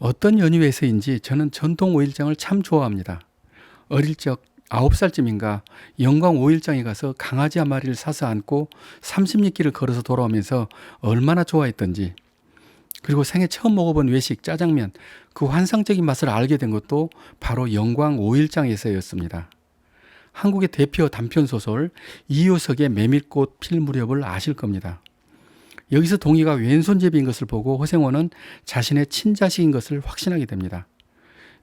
어떤 연유에서인지 저는 전통 오일장을 참 좋아합니다. 어릴 적 9살쯤인가 영광 오일장에 가서 강아지 한 마리를 사서 안고 30리길을 걸어서 돌아오면서 얼마나 좋아했던지, 그리고 생애 처음 먹어본 외식 짜장면, 그 환상적인 맛을 알게 된 것도 바로 영광 오일장에서였습니다. 한국의 대표 단편소설 이효석의 메밀꽃 필 무렵을 아실 겁니다. 여기서 동희가 왼손잡이인 것을 보고 허생원은 자신의 친자식인 것을 확신하게 됩니다.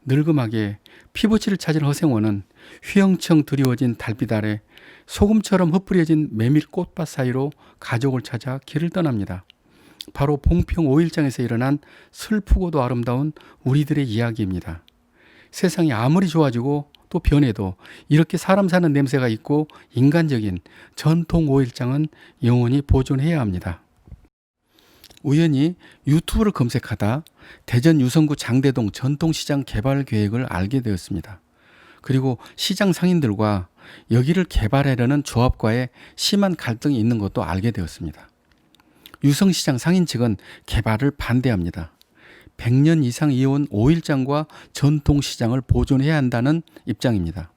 늙음하게 피부치를 찾은 허생원은 휘영청 드리워진 달빛 아래 소금처럼 흩뿌려진 메밀꽃밭 사이로 가족을 찾아 길을 떠납니다. 바로 봉평 오일장에서 일어난 슬프고도 아름다운 우리들의 이야기입니다. 세상이 아무리 좋아지고 또 변해도 이렇게 사람 사는 냄새가 있고 인간적인 전통 오일장은 영원히 보존해야 합니다. 우연히 유튜브를 검색하다 대전 유성구 장대동 전통시장 개발 계획을 알게 되었습니다. 그리고 시장 상인들과 여기를 개발하려는 조합과의 심한 갈등이 있는 것도 알게 되었습니다. 유성시장 상인 측은 개발을 반대합니다. 100년 이상 이어온 오일장과 전통시장을 보존해야 한다는 입장입니다.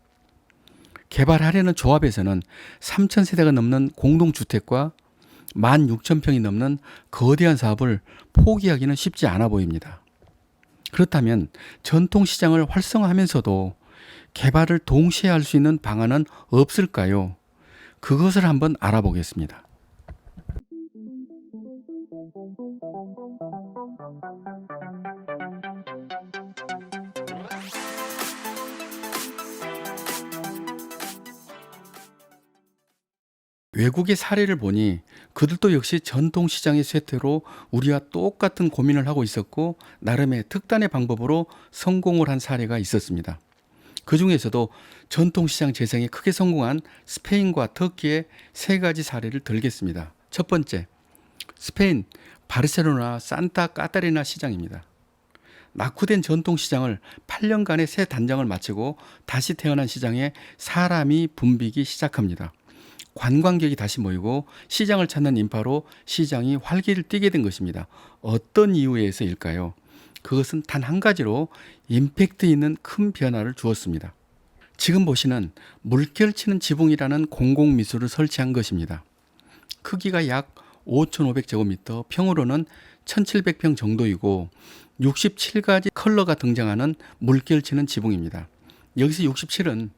개발하려는 조합에서는 3,000세대가 넘는 공동주택과 16,000평이 넘는 거대한 사업을 포기하기는 쉽지 않아 보입니다. 그렇다면 전통시장을 활성화하면서도 개발을 동시에 할 수 있는 방안은 없을까요? 그것을 한번 알아보겠습니다. 외국의 사례를 보니 그들도 역시 전통시장의 쇠퇴로 우리와 똑같은 고민을 하고 있었고 나름의 특단의 방법으로 성공을 한 사례가 있었습니다. 그 중에서도 전통시장 재생에 크게 성공한 스페인과 터키의 세 가지 사례를 들겠습니다. 첫 번째, 스페인 바르셀로나 산타 까타리나 시장입니다. 낙후된 전통시장을 8년간의 새 단장을 마치고 다시 태어난 시장에 사람이 붐비기 시작합니다. 관광객이 다시 모이고 시장을 찾는 인파로 시장이 활기를 띠게 된 것입니다. 어떤 이유에서일까요? 그것은 단 한 가지로 임팩트 있는 큰 변화를 주었습니다. 지금 보시는 물결치는 지붕이라는 공공미술을 설치한 것입니다. 크기가 약 5,500제곱미터, 평으로는 1,700평 정도이고 67가지 컬러가 등장하는 물결치는 지붕입니다. 여기서 67은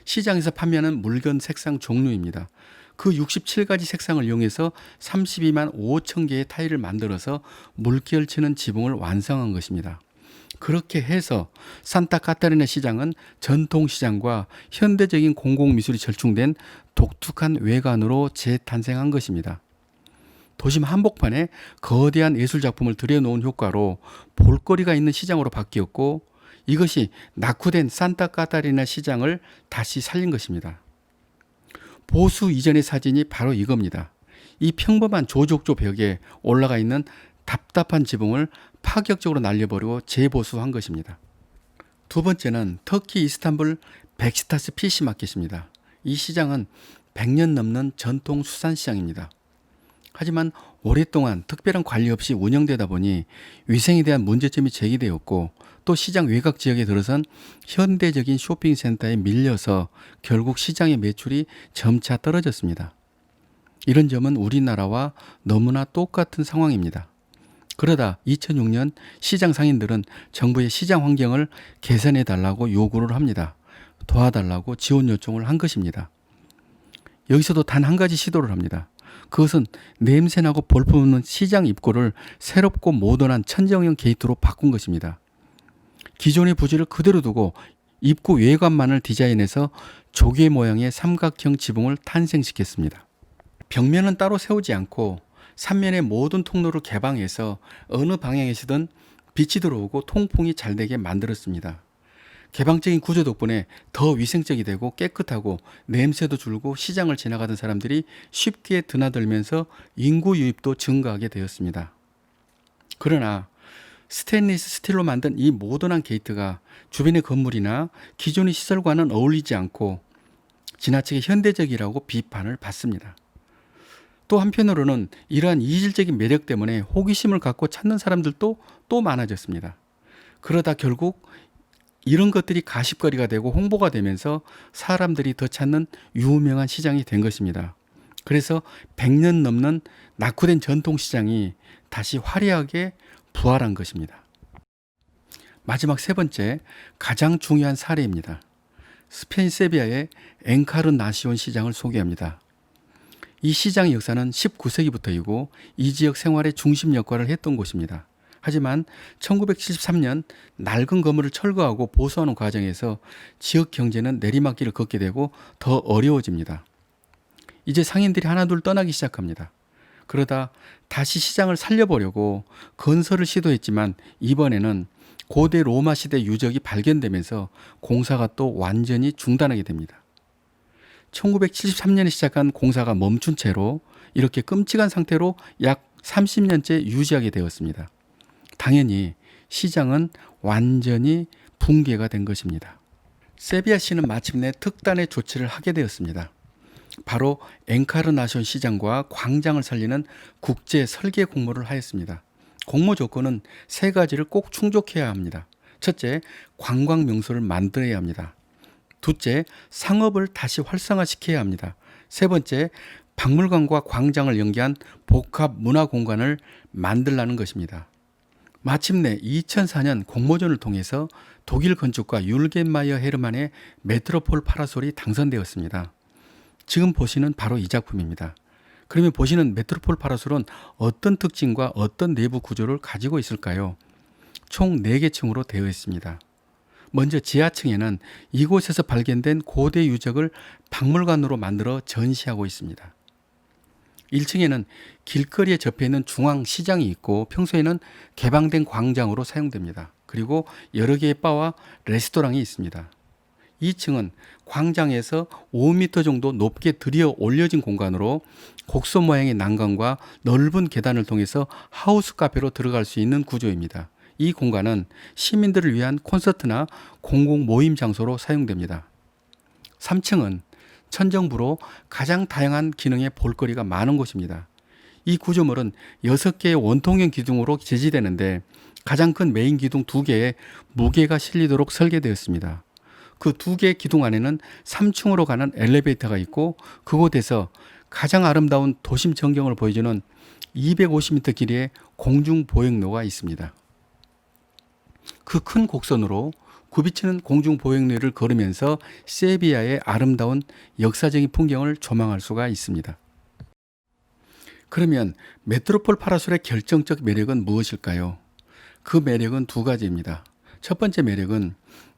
시장에서 판매하는 물건 색상 종류입니다. 그 67가지 색상을 이용해서 32만 5천 개의 타일을 만들어서 물결치는 지붕을 완성한 것입니다. 그렇게 해서 산타 카타리나 시장은 전통시장과 현대적인 공공미술이 절충된 독특한 외관으로 재탄생한 것입니다. 도심 한복판에 거대한 예술작품을 들여놓은 효과로 볼거리가 있는 시장으로 바뀌었고 이것이 낙후된 산타 카타리나 시장을 다시 살린 것입니다. 보수 이전의 사진이 바로 이겁니다. 이 평범한 조족조 벽에 올라가 있는 답답한 지붕을 파격적으로 날려버리고 재보수한 것입니다. 두 번째는 터키 이스탄불 백시타스 피시마켓입니다. 이 시장은 100년 넘는 전통 수산시장입니다. 하지만 오랫동안 특별한 관리 없이 운영되다 보니 위생에 대한 문제점이 제기되었고 또 시장 외곽 지역에 들어선 현대적인 쇼핑센터에 밀려서 결국 시장의 매출이 점차 떨어졌습니다. 이런 점은 우리나라와 너무나 똑같은 상황입니다. 그러다 2006년 시장 상인들은 정부의 시장 환경을 개선해 달라고 요구를 합니다. 도와달라고 지원 요청을 한 것입니다. 여기서도 단 한 가지 시도를 합니다. 그것은 냄새나고 볼품없는 시장 입구를 새롭고 모던한 천정형 게이트로 바꾼 것입니다. 기존의 부지를 그대로 두고 입구 외관만을 디자인해서 조개 모양의 삼각형 지붕을 탄생시켰습니다. 벽면은 따로 세우지 않고 3면의 모든 통로를 개방해서 어느 방향에서든 빛이 들어오고 통풍이 잘 되게 만들었습니다. 개방적인 구조 덕분에 더 위생적이 되고 깨끗하고 냄새도 줄고 시장을 지나가던 사람들이 쉽게 드나들면서 인구 유입도 증가하게 되었습니다. 그러나 스테인리스 스틸로 만든 이 모던한 게이트가 주변의 건물이나 기존의 시설과는 어울리지 않고 지나치게 현대적이라고 비판을 받습니다. 또 한편으로는 이러한 이질적인 매력 때문에 호기심을 갖고 찾는 사람들도 또 많아졌습니다. 그러다 결국 이런 것들이 가십거리가 되고 홍보가 되면서 사람들이 더 찾는 유명한 시장이 된 것입니다. 그래서 100년 넘는 낙후된 전통시장이 다시 화려하게 부활한 것입니다. 마지막 세 번째, 가장 중요한 사례입니다. 스페인 세비야의 엔카르나시온 시장을 소개합니다. 이 시장의 역사는 19세기부터이고 이 지역 생활의 중심 역할을 했던 곳입니다. 하지만 1973년 낡은 건물을 철거하고 보수하는 과정에서 지역 경제는 내리막길을 걷게 되고 더 어려워집니다. 이제 상인들이 하나둘 떠나기 시작합니다. 그러다 다시 시장을 살려보려고 건설을 시도했지만 이번에는 고대 로마 시대 유적이 발견되면서 공사가 또 완전히 중단하게 됩니다. 1973년에 시작한 공사가 멈춘 채로 이렇게 끔찍한 상태로 약 30년째 유지하게 되었습니다. 당연히 시장은 완전히 붕괴가 된 것입니다. 세비야시는 마침내 특단의 조치를 하게 되었습니다. 바로 엔카르나시온 시장과 광장을 살리는 국제 설계 공모를 하였습니다. 공모 조건은 세 가지를 꼭 충족해야 합니다. 첫째, 관광 명소를 만들어야 합니다. 둘째, 상업을 다시 활성화시켜야 합니다. 세 번째, 박물관과 광장을 연계한 복합 문화 공간을 만들라는 것입니다. 마침내 2004년 공모전을 통해서 독일 건축가 율겐마이어 헤르만의 메트로폴 파라솔이 당선되었습니다. 지금 보시는 바로 이 작품입니다. 그러면 보시는 메트로폴 파라솔은 어떤 특징과 어떤 내부 구조를 가지고 있을까요? 총 4개 층으로 되어 있습니다. 먼저 지하층에는 이곳에서 발견된 고대 유적을 박물관으로 만들어 전시하고 있습니다. 1층에는 길거리에 접해 있는 중앙시장이 있고 평소에는 개방된 광장으로 사용됩니다. 그리고 여러 개의 바와 레스토랑이 있습니다. 2층은 광장에서 5m 정도 높게 들여 올려진 공간으로 곡선 모양의 난간과 넓은 계단을 통해서 하우스 카페로 들어갈 수 있는 구조입니다. 이 공간은 시민들을 위한 콘서트나 공공 모임 장소로 사용됩니다. 3층은 천정부로 가장 다양한 기능의 볼거리가 많은 곳입니다. 이 구조물은 6개의 원통형 기둥으로 제지되는데 가장 큰 메인 기둥 2개에 무게가 실리도록 설계되었습니다. 그 2개의 기둥 안에는 3층으로 가는 엘리베이터가 있고 그곳에서 가장 아름다운 도심 전경을 보여주는 250m 길이의 공중보행로가 있습니다. 그 큰 곡선으로 굽이치는 공중보행로를 걸으면서 세비야의 아름다운 역사적인 풍경을 조망할 수가 있습니다. 그러면 메트로폴 파라솔의 결정적 매력은 무엇일까요? 그 매력은 2가지입니다. 첫 번째 매력은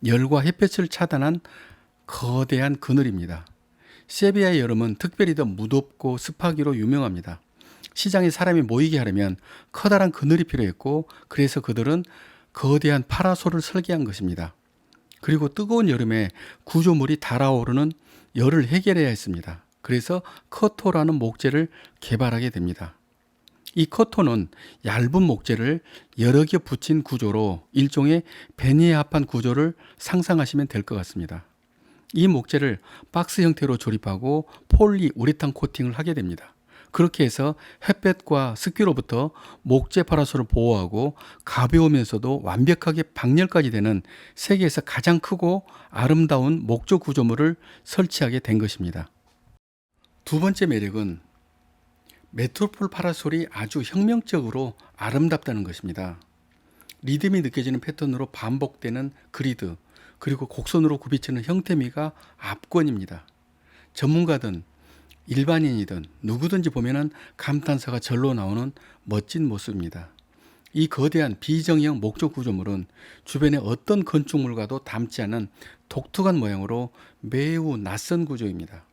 열과 햇볕을 차단한 거대한 그늘입니다. 세비야의 여름은 특별히 더 무덥고 습하기로 유명합니다. 시장에 사람이 모이게 하려면 커다란 그늘이 필요했고 그래서 그들은 거대한 파라솔을 설계한 것입니다. 그리고 뜨거운 여름에 구조물이 달아오르는 열을 해결해야 했습니다. 그래서 커토라는 목재를 개발하게 됩니다. 이 커토는 얇은 목재를 여러 개 붙인 구조로 일종의 베니에합한 구조를 상상하시면 될 것 같습니다. 이 목재를 박스 형태로 조립하고 폴리우레탄 코팅을 하게 됩니다. 그렇게 해서 햇볕과 습기로부터 목재 파라솔을 보호하고 가벼우면서도 완벽하게 방열까지 되는 세계에서 가장 크고 아름다운 목조 구조물을 설치하게 된 것입니다. 2번째 매력은 메트로폴 파라솔이 아주 혁명적으로 아름답다는 것입니다. 리듬이 느껴지는 패턴으로 반복되는 그리드, 그리고 곡선으로 굽이치는 형태미가 압권입니다. 전문가든 일반인이든 누구든지 보면은 감탄사가 절로 나오는 멋진 모습입니다. 이 거대한 비정형 목조 구조물은 주변의 어떤 건축물과도 닮지 않은 독특한 모양으로 매우 낯선 구조입니다.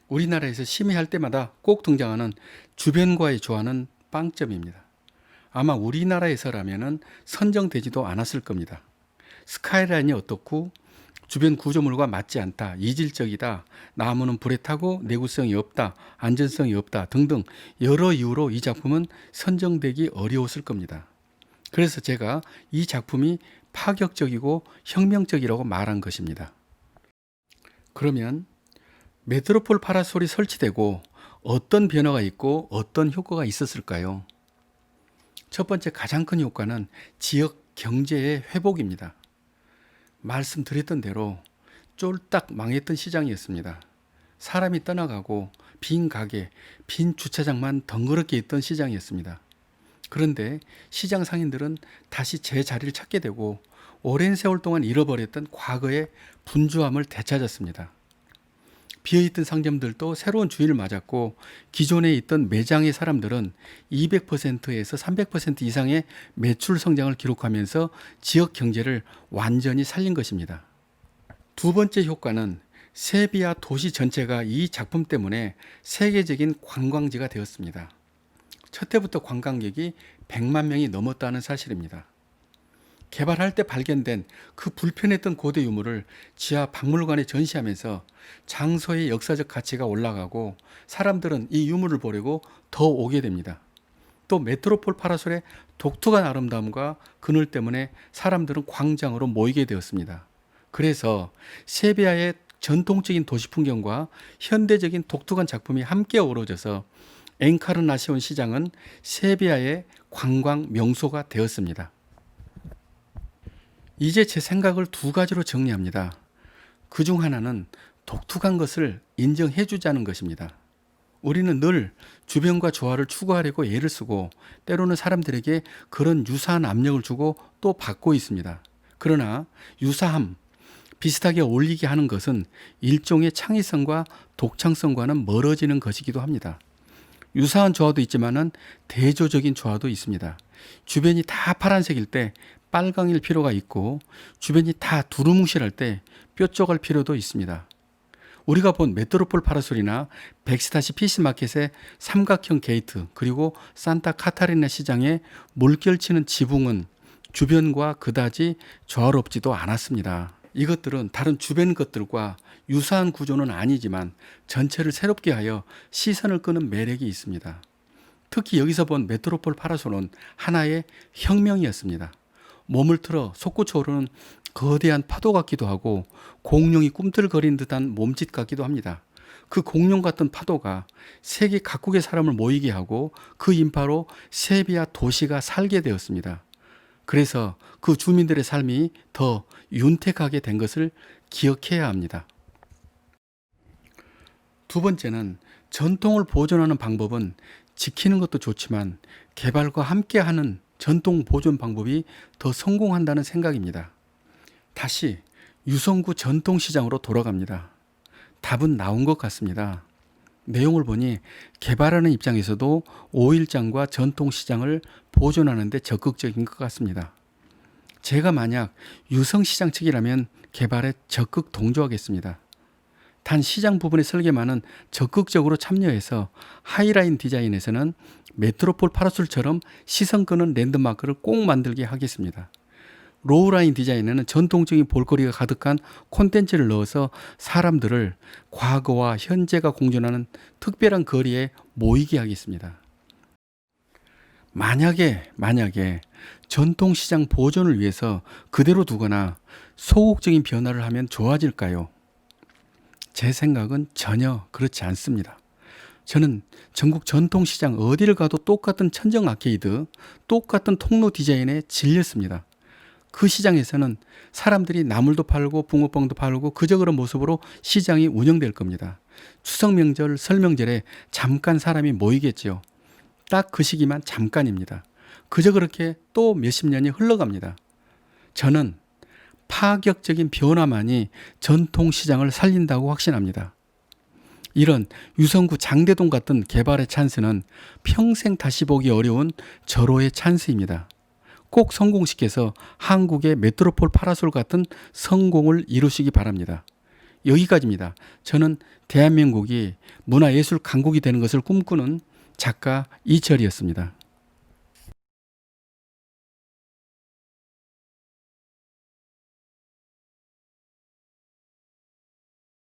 우리나라에서 심의할 때마다 꼭 등장하는 주변과의 조화는 빵점입니다. 아마 우리나라에서라면은 선정되지도 않았을 겁니다. 스카이라인이 어떻고 주변 구조물과 맞지 않다, 이질적이다, 나무는 불에 타고 내구성이 없다, 안전성이 없다 등등 여러 이유로 이 작품은 선정되기 어려웠을 겁니다. 그래서 제가 이 작품이 파격적이고 혁명적이라고 말한 것입니다. 그러면 메트로폴 파라솔이 설치되고 어떤 변화가 있고 어떤 효과가 있었을까요? 첫 번째 가장 큰 효과는 지역 경제의 회복입니다. 말씀드렸던 대로 쫄딱 망했던 시장이었습니다. 사람이 떠나가고 빈 가게, 빈 주차장만 덩그렇게 있던 시장이었습니다. 그런데 시장 상인들은 다시 제 자리를 찾게 되고 오랜 세월 동안 잃어버렸던 과거의 분주함을 되찾았습니다. 비어있던 상점들도 새로운 주인을 맞았고 기존에 있던 매장의 사람들은 200%에서 300% 이상의 매출 성장을 기록하면서 지역 경제를 완전히 살린 것입니다. 두 번째 효과는 세비야 도시 전체가 이 작품 때문에 세계적인 관광지가 되었습니다. 첫 해부터 관광객이 100만 명이 넘었다는 사실입니다. 개발할 때 발견된 그 불편했던 고대 유물을 지하 박물관에 전시하면서 장소의 역사적 가치가 올라가고 사람들은 이 유물을 보려고 더 오게 됩니다. 또 메트로폴 파라솔의 독특한 아름다움과 그늘 때문에 사람들은 광장으로 모이게 되었습니다. 그래서 세비야의 전통적인 도시 풍경과 현대적인 독특한 작품이 함께 어우러져서 엔카르나시온 시장은 세비야의 관광 명소가 되었습니다. 이제 제 생각을 두 가지로 정리합니다. 그중 하나는 독특한 것을 인정해 주자는 것입니다. 우리는 늘 주변과 조화를 추구하려고 애를 쓰고 때로는 사람들에게 그런 유사한 압력을 주고 또 받고 있습니다. 그러나 유사함, 비슷하게 어울리게 하는 것은 일종의 창의성과 독창성과는 멀어지는 것이기도 합니다. 유사한 조화도 있지만은 대조적인 조화도 있습니다. 주변이 다 파란색일 때 빨강일 필요가 있고 주변이 다 두루뭉실할 때 뾰족할 필요도 있습니다. 우리가 본 메트로폴 파라솔이나 백스타시 피시마켓의 삼각형 게이트 그리고 산타 카타리나 시장의 물결치는 지붕은 주변과 그다지 조화롭지도 않았습니다. 이것들은 다른 주변 것들과 유사한 구조는 아니지만 전체를 새롭게 하여 시선을 끄는 매력이 있습니다. 특히 여기서 본 메트로폴 파라솔은 하나의 혁명이었습니다. 몸을 틀어 솟구쳐 오르는 거대한 파도 같기도 하고 공룡이 꿈틀거리는 듯한 몸짓 같기도 합니다. 그 공룡 같은 파도가 세계 각국의 사람을 모이게 하고 그 인파로 세비야 도시가 살게 되었습니다. 그래서 그 주민들의 삶이 더 윤택하게 된 것을 기억해야 합니다. 두 번째는 전통을 보존하는 방법은 지키는 것도 좋지만 개발과 함께하는 전통 보존 방법이 더 성공한다는 생각입니다. 다시 유성구 전통시장으로 돌아갑니다. 답은 나온 것 같습니다. 내용을 보니 개발하는 입장에서도 오일장과 전통시장을 보존하는 데 적극적인 것 같습니다. 제가 만약 유성시장 측이라면 개발에 적극 동조하겠습니다. 단 시장 부분의 설계만은 적극적으로 참여해서 하이라인 디자인에서는 메트로폴 파라솔처럼 시선 끄는 랜드마크를 꼭 만들게 하겠습니다. 로우라인 디자인에는 전통적인 볼거리가 가득한 콘텐츠를 넣어서 사람들을 과거와 현재가 공존하는 특별한 거리에 모이게 하겠습니다. 만약에 전통시장 보존을 위해서 그대로 두거나 소극적인 변화를 하면 좋아질까요? 제 생각은 전혀 그렇지 않습니다. 저는 전국 전통시장 어디를 가도 똑같은 천정 아케이드, 똑같은 통로 디자인에 질렸습니다. 그 시장에서는 사람들이 나물도 팔고 붕어빵도 팔고 그저 그런 모습으로 시장이 운영될 겁니다. 추석 명절, 설 명절에 잠깐 사람이 모이겠지요. 딱 그 시기만 잠깐입니다. 그저 그렇게 또 몇십 년이 흘러갑니다. 저는 파격적인 변화만이 전통시장을 살린다고 확신합니다. 이런 유성구 장대동 같은 개발의 찬스는 평생 다시 보기 어려운 절호의 찬스입니다. 꼭 성공시켜서 한국의 메트로폴 파라솔 같은 성공을 이루시기 바랍니다. 여기까지입니다. 저는 대한민국이 문화예술 강국이 되는 것을 꿈꾸는 작가 이철이었습니다.